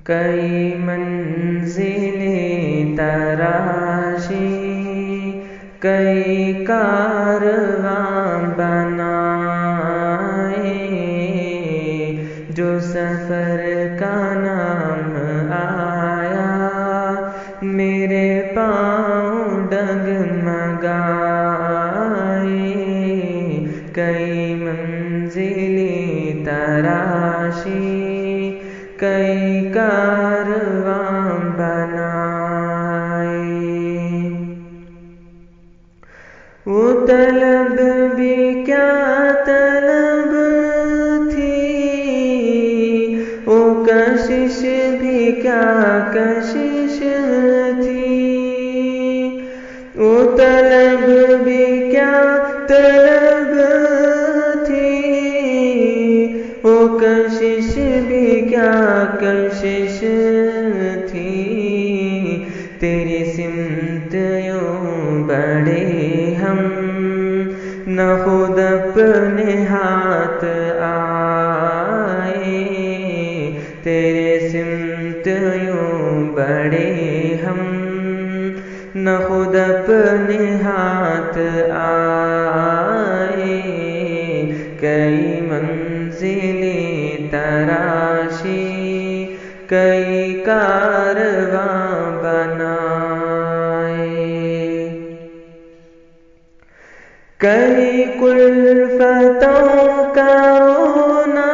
کئی منزلیں تراشی، کئی کارواں بنائے، جو سفر کا نام آیا میرے پاؤں ڈگمگائے، کئی منزلیں تراشی، کئی کارواں بنائے۔ وہ طلب بھی کیا طلب تھی، وہ کشش بھی کیا کشش تھی، وہ طلب بھی کیا طلب تھی، وہ کشش بھی کیا کشش تھی، تیری سمت یوں بڑھے ہم نہ خود اپنے ہاتھ آئے، تیرے سمت یوں بڑھے ہم نہ خود اپنے ہاتھ آئے، کئی منزلیں تراشی، کئی کارواں بنائے، کئی کلفتوں کا رونا،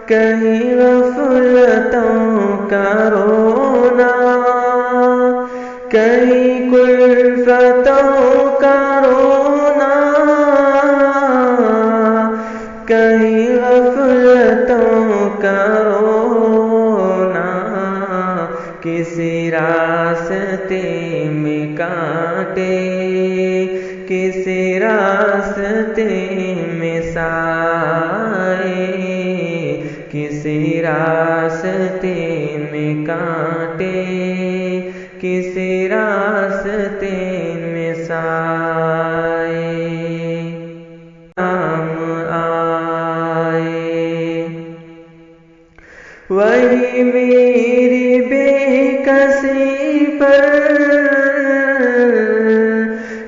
کئی غفلتوں کا رونا، کئی کلفتوں کا رونا، کئی غفلتوں کا رونا، کسی راستے میں کانٹے، کسی راستے میں سائے، کسی راستے میں کانٹے، کسی راستے میں سائے، وہی میری بے کسی پر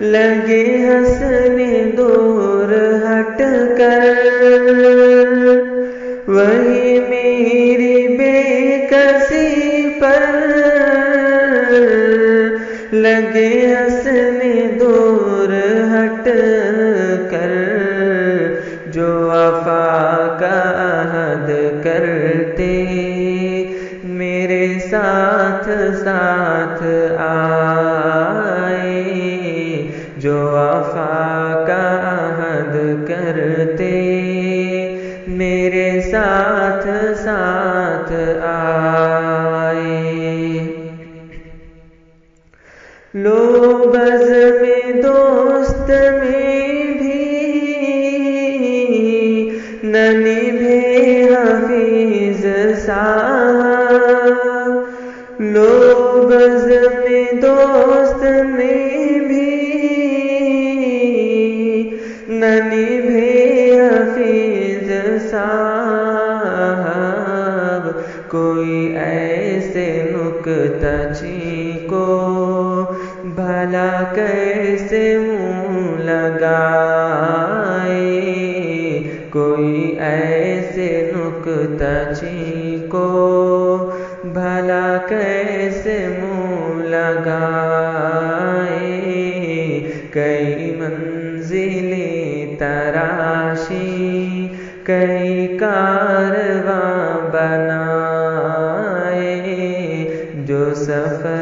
لگے ہنسنے دور ہٹ کر، وہی میری بے کسی پر لگے ہنسنے دور ہٹ کر، جو وفا کا عہد کرتے میرے ساتھ ساتھ آئے، جو وفا کا عہد کرتے میرے ساتھ ساتھ آئے، لو بزم دوست میں بھی نہ نبھے حفیظ صاحب، لو بزم دوست میں بھی نہ نبھے حفیظ صاحب، کوئی ایسے نکتہ چین کو بھلا کیسے منہ لگائے، کوئی ایسے نکتہ چین کو بھلا کیسے منہ لگائے، کئی منزلیں تراشی، کئی کارواں بنائے، جو سفر